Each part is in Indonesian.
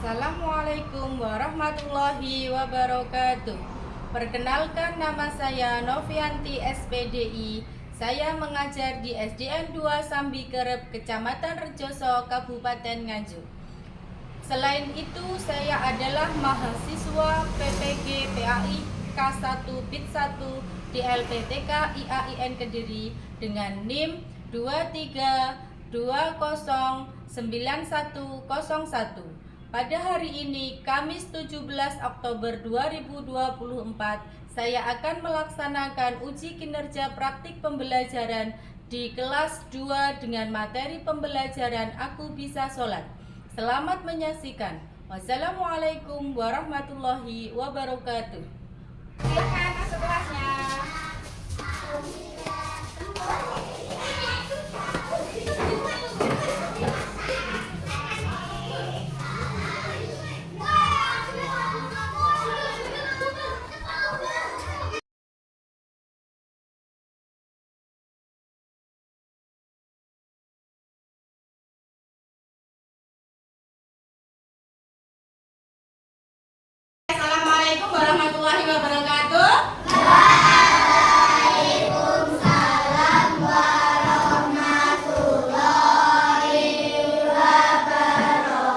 Assalamualaikum warahmatullahi wabarakatuh. Perkenalkan, nama saya Novianti SPDI. Saya mengajar di SDN 2 Sambikerep, Kecamatan Rejoso, Kabupaten Nganjuk. Selain itu, saya adalah mahasiswa PPG PAI K1 BIT 1 di LPTK IAIN Kediri dengan NIM 23209101. Pada hari ini, Kamis 17 Oktober 2024, saya akan melaksanakan uji kinerja praktik pembelajaran di kelas 2 dengan materi pembelajaran Aku Bisa Sholat. Selamat menyaksikan. Wassalamualaikum warahmatullahi wabarakatuh. Silakan masuk kelasnya. Assalamualaikum warahmatullahi wabarakatuh. Waalaikumsalam warahmatullahi wabarakatuh.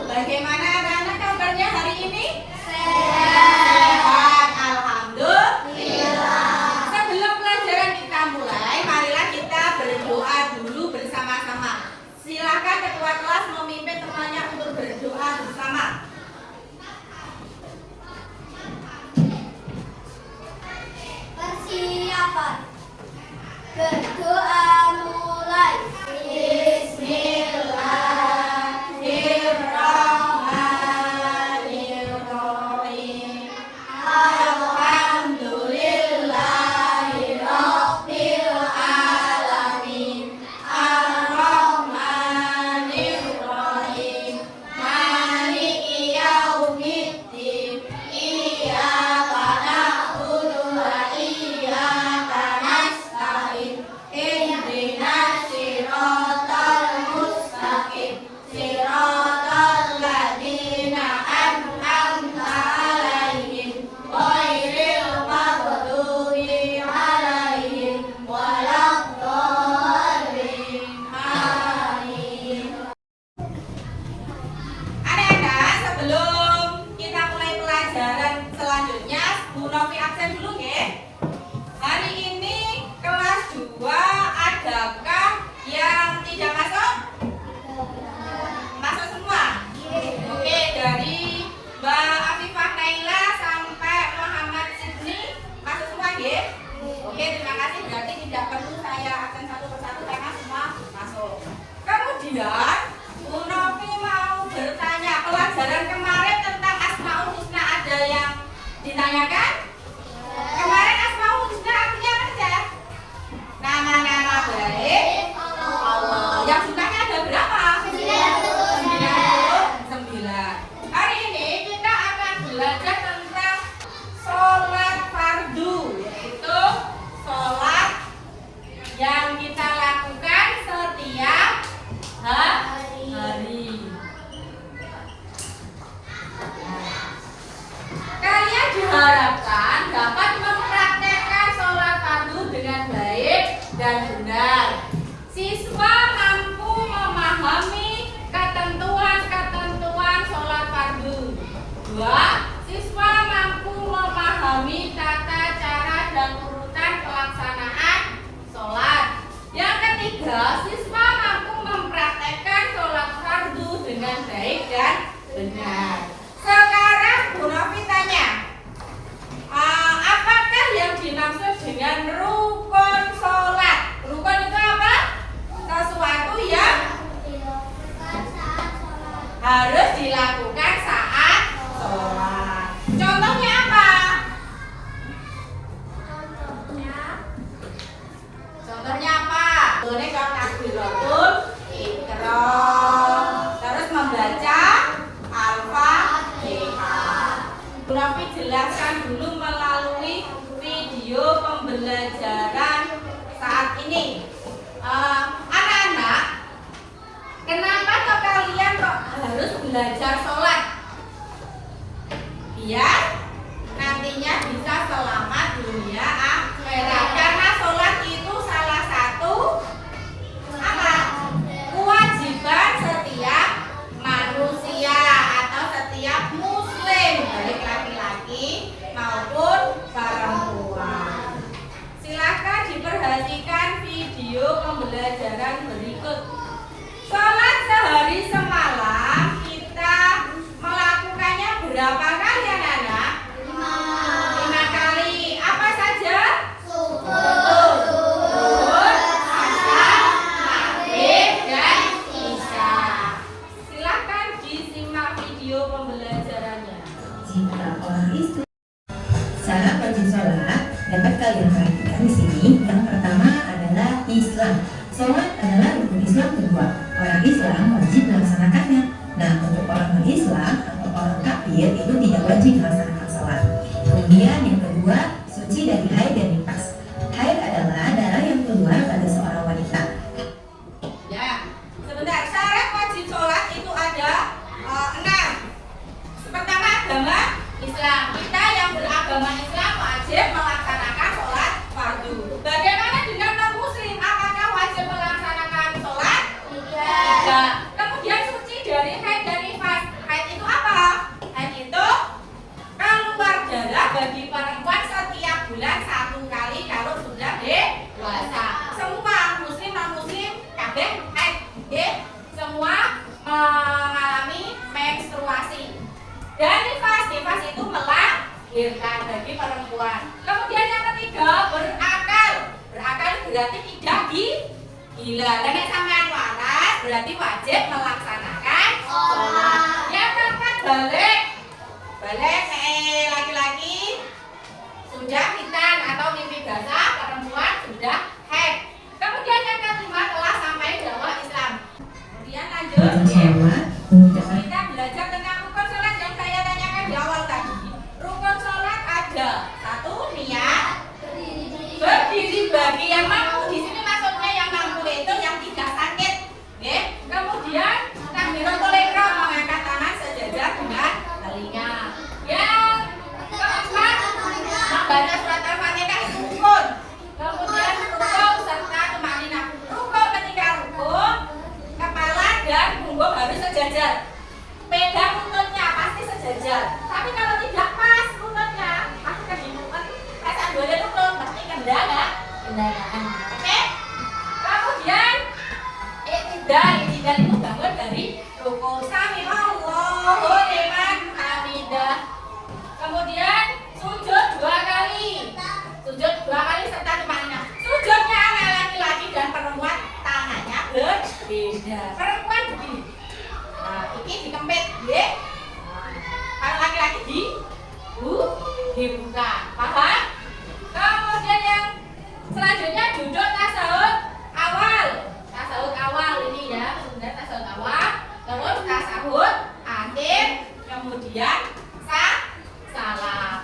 Bagaimana anak-anak kabarnya hari ini? Sehat. Alhamdulillah. Sebelum pelajaran kita mulai, marilah kita berdoa dulu bersama-sama. Silakan ketua kelas memimpin temannya untuk berdoa bersama. Persiapan. Berdoa mulai. Bismillahirrahmanirrahim. Alhamdulillahirabbil alamin. Arrahmanirrahim. Maliki yaumiddin. Iyyaka na'budu wa iyyaka nasta'in. Ihdinas siratal mustaqim. Siratal ladzina an'amta 'alaihim ghairil maghdubi 'alaihim waladdallin. Amin. Anak-anak, sebelum kita mulai pelajaran selanjutnya, Bu Novi absen dulu nggih. Hari ini kelas 2 adakah yang tidak masuk? Masuk semua? Oke, dari Mbak Afifah Naila sampai Muhammad Sidni masuk semua nggih? Oke, terima kasih. Berarti tidak perlu saya absen satu persatu karena semua masuk. Kemudian Bu Novi mau bertanya, pelajaran kemarin tentang Asmaul Husna ada yang ditanyakan? Kemarin Asmaul Husna artinya apa saja? Nama-nama baik Allah. Yang jumlahnya ada berapa? 99. Hari ini kita akan belajar tentang sholat fardu, yaitu sholat yang kita lakukan setiap hari. Kalian diharapkan dapat mempraktekkan sholat fardu dengan baik dan benar. Siswa mampu memahami ketentuan-ketentuan sholat fardu. 2. Siswa mampu memahami tata cara dan urutan pelaksanaan sholat. Yang ketiga, siswa mampu mempraktekkan sholat fardu dengan baik dan benar. Sekarang Bu Novi tanya, apakah yang dimaksud dengan rukun sholat? Rukun itu apa? Sesuatu yang harus dilakukan saat sholat. Contohnya apa? Contohnya apa? Contohnya kalau takbiratul ihram, terus membaca Al-Fatihah. Bu Novi jelaskan dulu melalui video pembelajaran saat ini. Anak-anak, kenapa kok kalian kok harus belajar sholat biar nantinya bisa selamat dunia akhirat. Karena sholat itu salah satu apa? Kewajiban setiap manusia atau setiap muslim, baik laki-laki maupun perempuan. Silakan diperhatikan video pembelajaran berikut. Sholat sehari semalam kita melakukannya berapa kali anak-anak? 5 kali. Apa saja? Subuh, zuhur, asar, maghrib, dan isya. Silakan disimak video pembelajarannya. Jika orang itu syarat wajib sholat dapat kalian perhatikan di sini. Yang pertama adalah Islam. Sholat adalah rukun Islam kedua. Orang Islam wajib melaksanakannya. Nah, untuk orang non-Islam atau orang kafir itu tidak wajib melaksanakan sholat. Kemudian yang kedua, suci dari haid dan nifas. Haid adalah darah yang keluar pada seorang wanita. Ya, sebentar. Syarat wajib sholat itu ada 6. Pertama, agama Islam. Kita yang beragama Islam wajib melaksanakan sholat fardu. Bagaimana dengan non-muslim? Apakah wajib melaksanakan sholat? Tidak. Kemudian suci dari haid dan nifas. Haid itu apa? Haid itu keluar darah bagi perempuan setiap bulan 1 kali kalau sudah dewasa. Semua muslim non-muslim kabeh haid. Semua mengalami menstruasi. Dan nifas itu melahirkan bagi perempuan. Kemudian yang ketiga, berakal. Berakal berarti tidak gila. Dan yang sampean waras berarti wajib melaksanakan sholat. Yang keempat, balik laki-laki sudah khitan atau mimpi basah, perempuan sudah haid. Kemudian yang kelima telah sampai dakwah Islam. Kemudian lanjut. Kita belajar tentang rukun sholat yang saya tanyakan di awal tadi. Rukun sholat ada 1, niat, berdiri bagi yang mampu. Di sini maksudnya yang mampu itu yang tidak sakit. Kemudian takbiratul ihram, mengangkat tangan sejajar dengan telinga. Yang keempat, membaca surat Al-Fatihah itu rukun. Kemudian rukun serta tumanina. Rukun ketika rukun, kepala dan punggung harus sejajar. Pegang lututnya pasti sejajar. Tapi kalau tidak pas lututnya, pasti kan lutut. Perasaan boleh lutut, pasti kendala. Oke? Kemudian Iktidal itu bangun dari rukun. Sami'allahu liman hamidah. Kemudian sujud 2 kali. Sujud 2 kali serta tumanina. Sujudnya anak laki-laki dan perempuan tangannya berbeda. Perempuan begini. Nah, ini dikempit, ya. Kalau laki-laki dibuka, paham? Kemudian yang selanjutnya duduk tasawuf awal. Tasawuf awal ini ya, sebenarnya tasawuf awal. Terus tasawuf akhir, kemudian salam.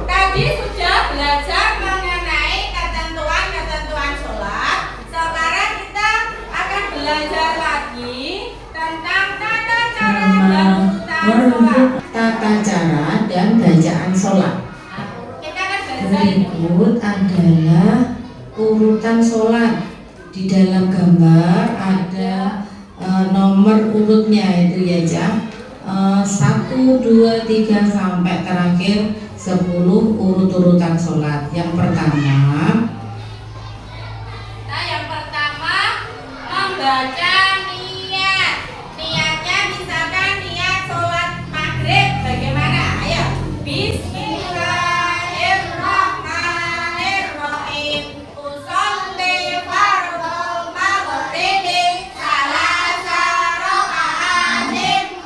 Tadi sudah belajar mengenai ketentuan sholat. Sekarang kita akan belajar lagi tentang tata cara dan urutan sholat. Tata cara dan bacaan sholat. Kita akan belajar ini. Berikut adalah urutan sholat. Di dalam gambar ada nomor urutnya itu ya Cak. 1, 2, 3 sampai terakhir 10 urut-urutan sholat. Yang pertama membaca niat. Niatnya misalkan niat sholat maghrib. Bagaimana? Ayo. Bismillahirrahmanirrahim. Usolli fardhu maghribi salasa raka'atin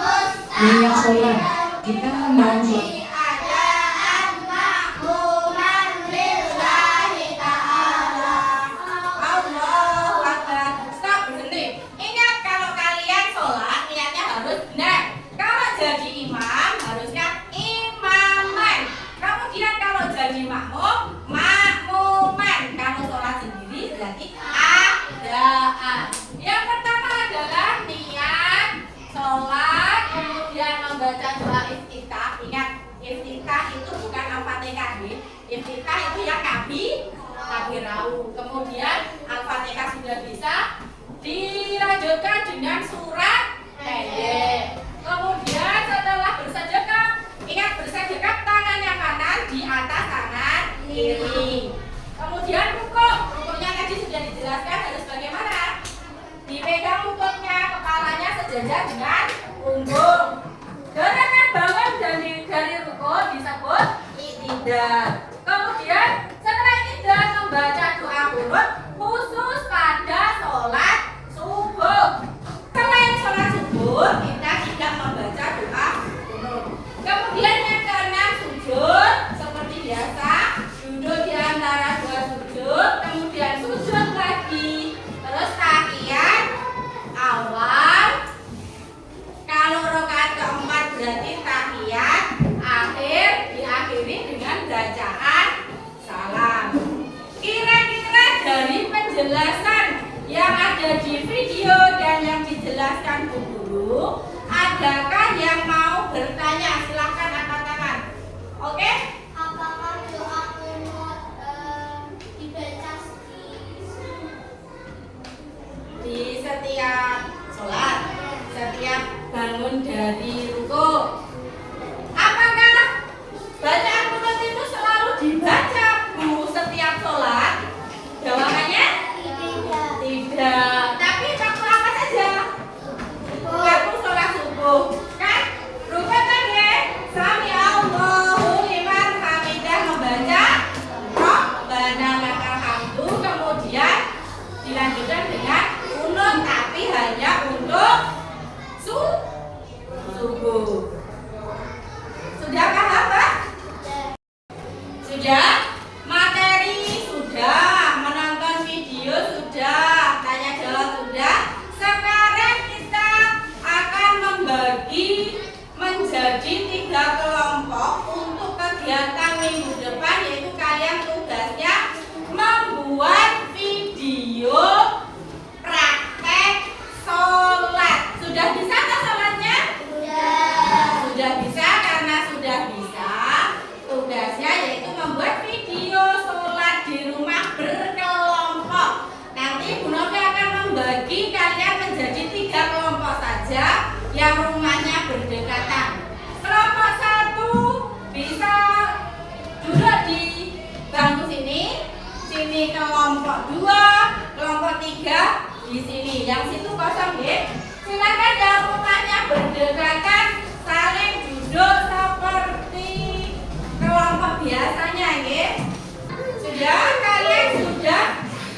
niat sholat. Kita mau sholat. Yang pertama adalah niat tahu. Kemudian Al-Fatihah sudah bisa, dilanjutkan dengan surat pendek. Kemudian setelah bersedekah, ingat bersedekah tangannya kanan di atas tangan kiri. Kemudian rukuknya tadi sudah dijelaskan harus bagaimana. Dipegang lututnya, kepalanya sejajar dengan punggung. Gerakan bangun dari rukuk disebut i'tidal. Kemudian setelah i'tidal membaca doa qunut khusus pada sholat subuh. Selain sholat subuh kita tidak membaca doa qunut. Kemudian yang keenam sujud seperti biasa, duduk di antara dua sujud, kemudian sujud lagi, terus tahiyat awal. Kalau rakaat keempat berarti tahiyat akhir, diakhiri dengan bacaan salam. Kira-kira dari penjelasan yang ada di video dan yang dijelaskan Bu Guru, adakah yang mau bertanya? Silahkan angkat tangan. Oke? Apakah doa qunut dibaca Di setiap sholat, setiap bangun dari rukuk. Apakah bacaan qunut itu selalu dibaca Bu setiap sholat? Jawabannya tidak. Tapi waktu apa saja? Waktu sholat subuh. Kan? Rukuk tadi sami Allahu liman hamidah membaca Rabbana lakal hamdu, kemudian dilanjutkan dengan qunut, tapi hanya untuk subuh. Sudah paham, Pak? Sudah? Materi sudah, menonton video sudah, tanya jawab sudah. Sekarang kita akan membagi menjadi 3 kelompok untuk kegiatan minggu depan, yaitu kalian tugasnya membuat video praktek sholat. Sudah bisa tak sholatnya? Sudah bisa. Karena sudah bisa, tugasnya yaitu membuat video sholat di rumah berkelompok. Nanti Bu Novi akan membagi kalian menjadi 3 kelompok saja yang rumahnya berdekatan. Kelompok 1 bisa duduk di bangku sini, kelompok 2, kelompok 3 di sini. Yang situ kosong ya. Silakan yang rumahnya berdekatan saling duduk seperti kelompok biasanya ya. Sudah, kalian sudah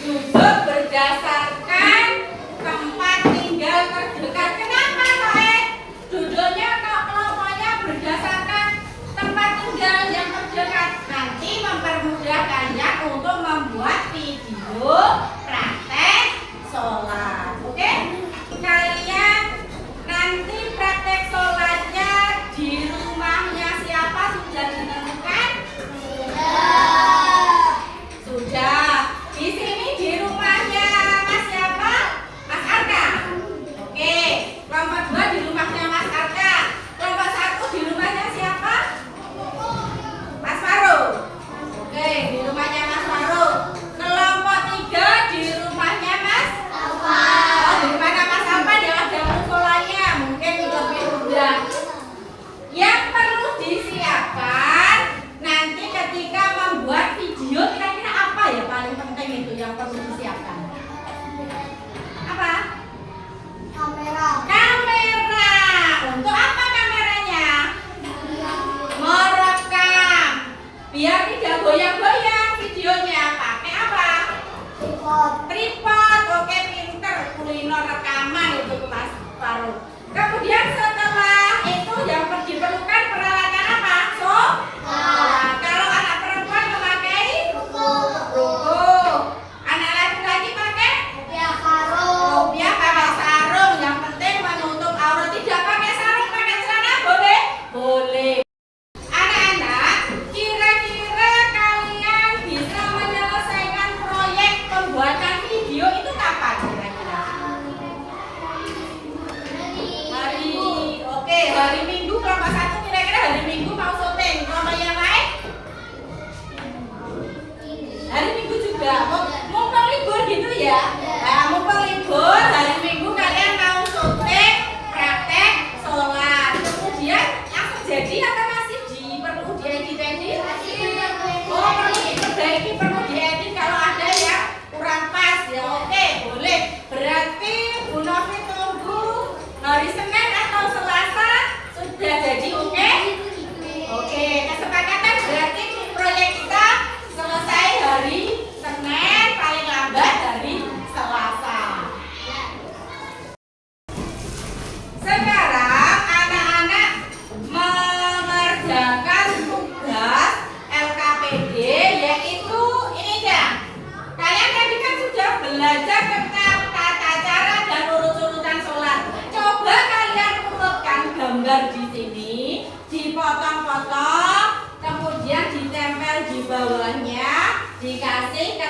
duduk berdasarkan tempat tinggal terdekat. Kenapa kalian duduknya kok kelompoknya berdasarkan tempat tinggal yang terdekat? Nanti mempermudah kalian untuk membuat video praktek sholat. Oke? Kalian nanti praktek sholatnya di rumahnya siapa sudah ditentukan? Sudah. Di sini di rumahnya Mas siapa? Mas Arka. Oke. Kelompok 2 di rumahnya Mas Arka. Kelompok 1 di rumahnya siapa? Mas Faru. Oke, di rumahnya Mas Faru. Kelompok 3 di rumahnya Mas Alfa. Oh, di mana Mas Alfa jangan ganggu sekolahnya, mungkin lebih mudah. Yang perlu disiapkan nanti ketika membuat video, kira-kira apa ya paling penting itu yang perlu disiapkan? Apa? kamera. Kamera. Untuk apa kameranya? Merekam. Biar tidak goyang-goyang videonya. Pakai apa? Tripod. Oke, pinter. Kulino rekaman itu Mas Faru. Kemudian setelah itu yang diperlukan peralatan apa? Kalau anak perempuan memakai ruko. Anak laki-laki pakai rupiah, pakai sarung. Yang penting menutup aurat. Tidak pakai sarung, pakai celana boleh? Boleh. Anak-anak, kira-kira kalian bisa menyelesaikan proyek pembuatan video itu kapan kira-kira?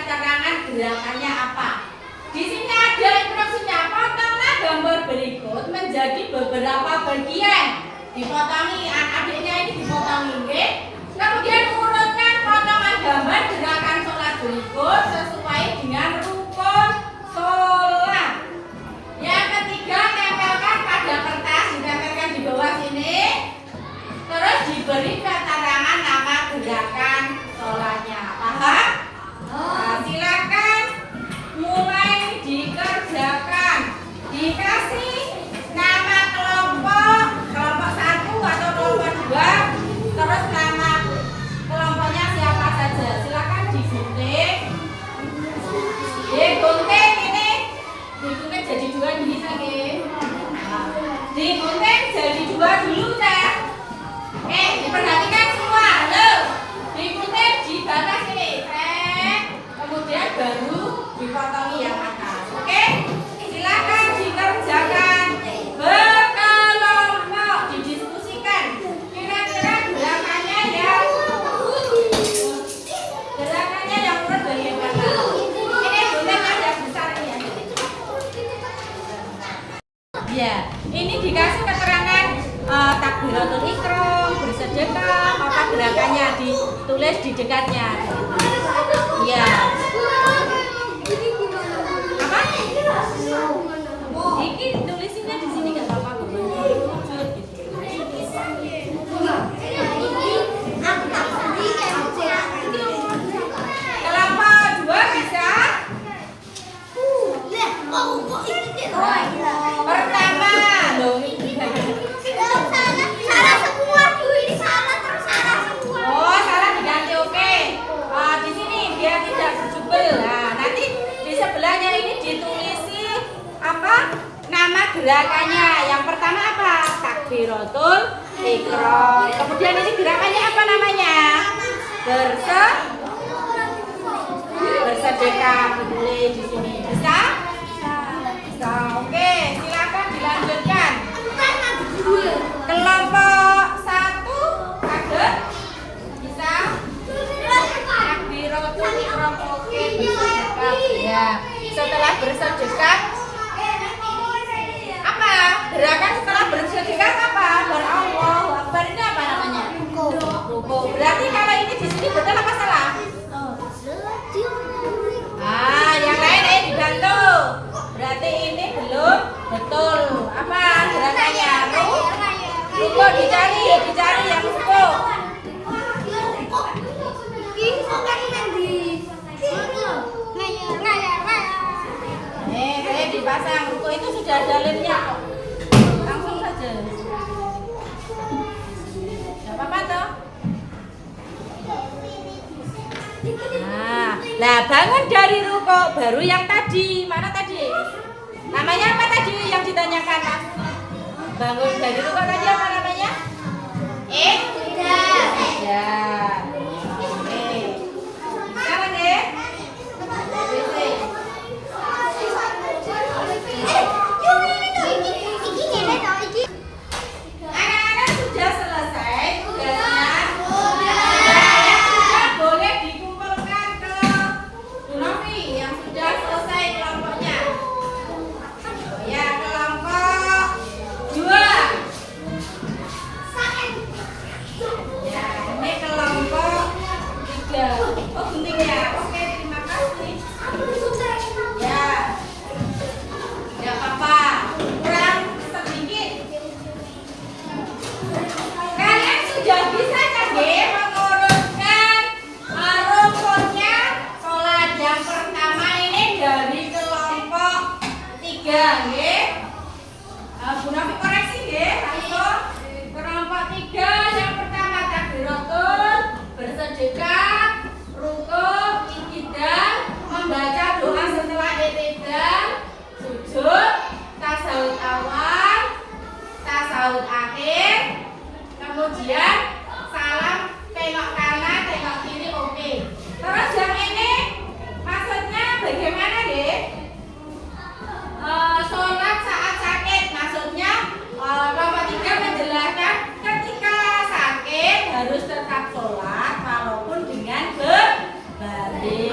keterangan gerakannya apa. Di sini ada instruksinya, potonglah gambar berikut menjadi beberapa bagian. Dipotongi, adiknya ini dipotongi, oke? Kemudian urutkan potongan gambar gerakan sholat berikut sesuai dengan rukun sholat. Yang ketiga, tempelkan pada kertas, ditempelkan di bawah sini. Terus diberi keterangan nama gerakan sholatnya. Paham? Nah, silakan mulai dikerjakan. Dikasih nama kelompok 1 atau kelompok 2, terus nama kelompoknya siapa saja. Silakan digunting. Digunting ini, digunting jadi 2 bisa nggih. Nah, digunting jadi 2 dulu dah. Diperhatikan semua. Halo. Digunting di batas ini. Kemudian baru dipotongi yang atas. Oke? Silakan dikerjakan berkelompok, didiskusikan. Kira-kira gerakannya yang urut bagaimana? Ini gunting yang besar ini ya. Ya, ini dikasih keterangan takbiratul ihram, bersedekah, apa gerakannya ditulis di dekatnya. Ya. Apa? Ini tulisinnya di sini nggak apa-apa. Kelompok 2 bisa. Pertama, loh. Salah semua tuh, ini salah terus salah semua. Oh, salah diganti, oke. Di sini biar tidak berjubel. Nah, nanti di sebelahnya ini ditulisi apa? Nama gerakannya. Yang pertama apa? Takbiratul ihram. Kemudian ini gerakannya apa namanya? Bersedekah. Boleh di sini. Bisa? Bisa. Oke, silakan dilanjutkan. Kelompok 1 kaget? Bisa? Takbiratul ihram, oke. Bersedekah. Ya. Setelah bersedekah apa? Gerakan setelah bersedekah apa? Allahu Akbar ini apa namanya? Ruku. Berarti kalau ini di sini betul apa salah? Yang lain dibantu. Berarti ini belum betul. Apa gerakannya? Ruku dicari yang ruku. Saya dipasang ruku itu sudah ada lemnya. Langsung saja. Gak apa-apa toh? Nah, bangun dari ruku baru yang tadi. Mana tadi? Namanya apa tadi yang ditanyakan, Mas? Bangun dari ruku tadi apa namanya? Ya. Oke. Sekarang deh. Anak-anak sudah selesai tugasnya. Yang sudah boleh dikumpulkan ke Novi yang sudah selesai kelompoknya. Ya, kelompok 2. Ya, ini kelompok 3. Oh, guntingnya. Oke, terima kasih. Ya. Enggak apa-apa. Kurang sedikit. Kalian sudah bisa kan mengurutkan rukunnya sholat yang pertama ini dari kelompok 3 nggih. Bu Novi koreksi nggih, langsung kelompok 3 yang pertama takbiratul, bersedekah, ruku, iktidal, membaca doa setelah iktidal, sujud, tasawuf awal, tasawuf akhir, kemudian salam, tengok kanan, tengok kiri, oke. Terus yang ini maksudnya bagaimana deh? Sholat saat sakit, maksudnya kelompok 3 menjelaskan ketika sakit harus tetap sholat walaupun dengan berbaring.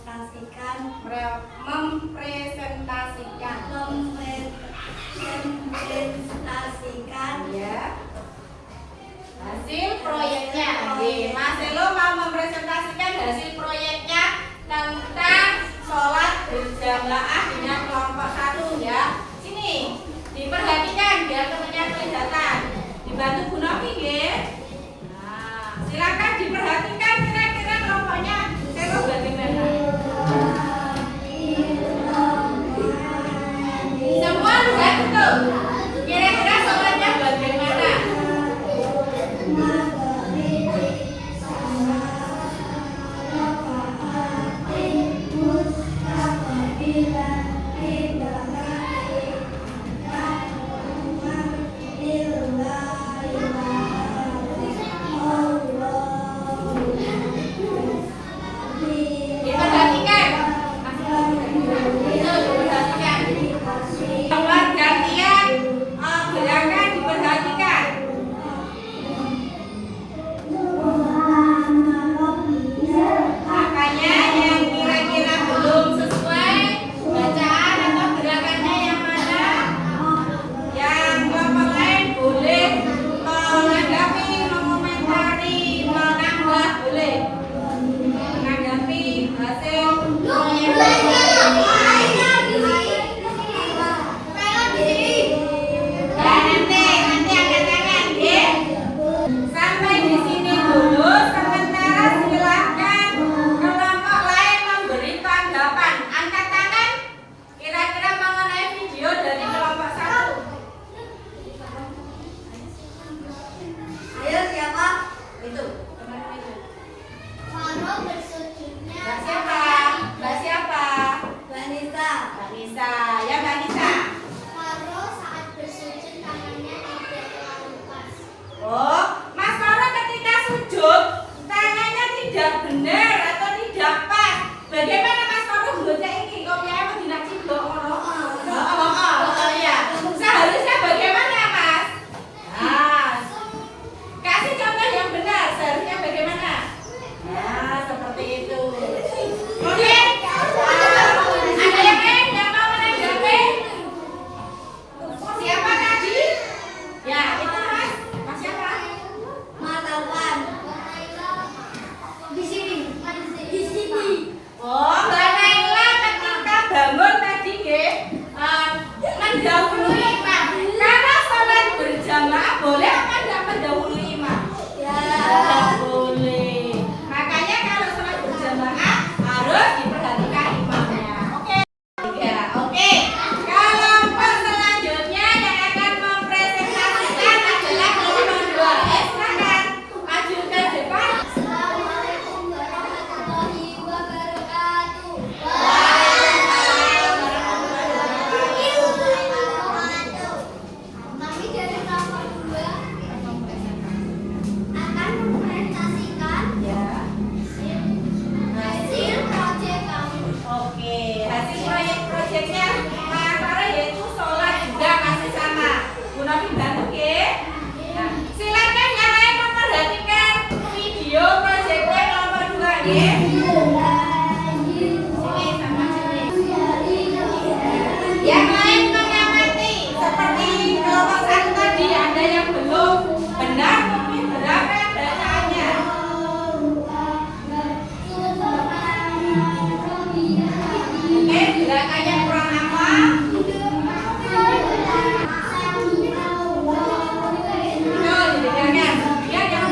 mempresentasikan ya hasil proyeknya. Mas Elo mau mempresentasikan hasil proyeknya tentang sholat berjamaah dengan kelompok 1 ya. Sini diperhatikan biar temannya kelihatan. Dibantu Bu Novi nggih. Nah, silakan diperhatikan kira-kira kelompoknya Elo bagaimana. Semua lihat betul. Kira-kira sholatnya bagaimana? Diperhatikan. Diperhatikan. Sholat gantian gerakan diperhatikan. Makanya yang kira-kira belum sesuai bacaan atau gerakannya yang mana, yang kelompok lain boleh menanggapi, mengomentari, menambah boleh menanggapi hasil proyek. Nanti angkat tangan ya. Sampai di sini dulu. Sementara silahkan kelompok lain memberi tanggapan. Angkat tangan. Kira-kira mengenai video dari kelompok 1. Ayo siapa? Itu teman-teman itu. Faro bersujudnya Mbak siapa? Mbak siapa? Vanessa. Mbak Nisa. Ya Mbak Nisa. Faro saat bersujud tangannya tidak terlalu pas. Oh, Mas Faro ketika sujud tangannya tidak benar atau tidak pas. Bagaimana Mas Faro bocah ini? Kok piye mau dinak ciblok ngono? Oh ya. Seharusnya bagaimana, Mas? Nah, kasih contoh yang benar. Seharusnya bagaimana? Nah, seperti itu. Oke. Ada yang lain yang mau menanggapi? Siapa tadi? Ya, itu Mas. Mas siapa? Matawan. Di sini. Di sini. Oh, Mbak Naila ketika bangun tadi nggih, mendahului imam. Kalau sholat berjamaah boleh apa enggak mendahului imam? Ya. Boleh. Makanya kalau sholat berjamaah harus diperhatikan imamnya. Oke. Ya, oke. Kelompok selanjutnya yang akan mempresentasikan adalah kelompok 2. Silakan maju ke depan. Assalamualaikum warahmatullahi wabarakatuh. Kami dari kelompok 2 akan mempresentasikan Ya. hasil proyek kami. Oke, hasil proyeknya Mas Faro yaitu sholat juga masih sama. Bu Novi bantu nggih? Nah, silakan yang lain memperhatikan video proyeknya kelompok 2 nggih. Sini sama sini. Yang lain mengamati seperti kelompok 1 tadi ada yang belum benar mungkin berapa bacaannya. Oke, gerakannya kurang apa? Betul, didengarkan. Ya, jangan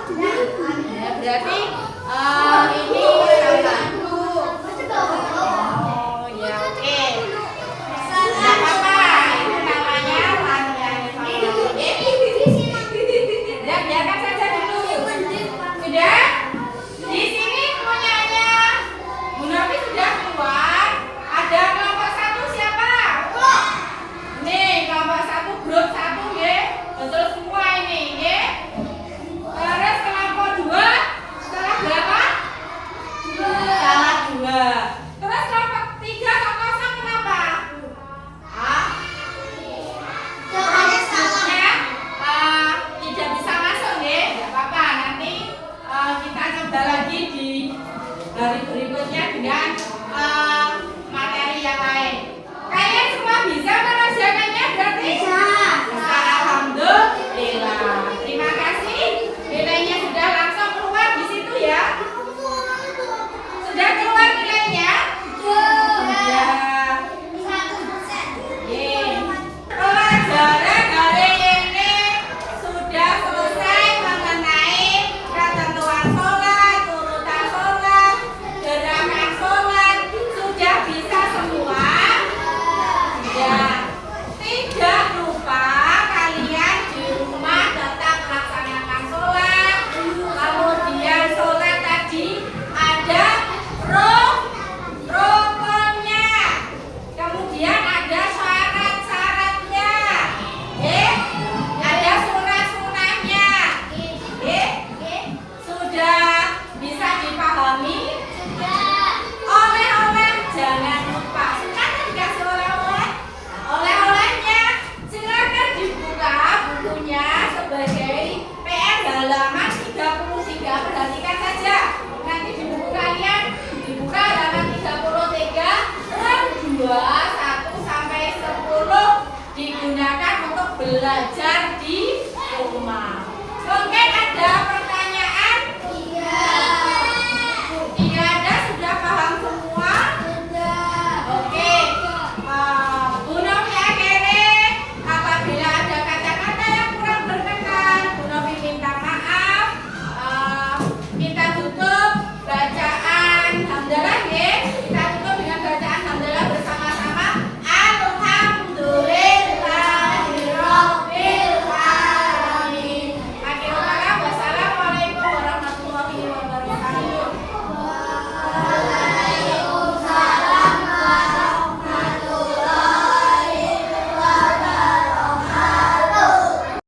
Ya, berarti ini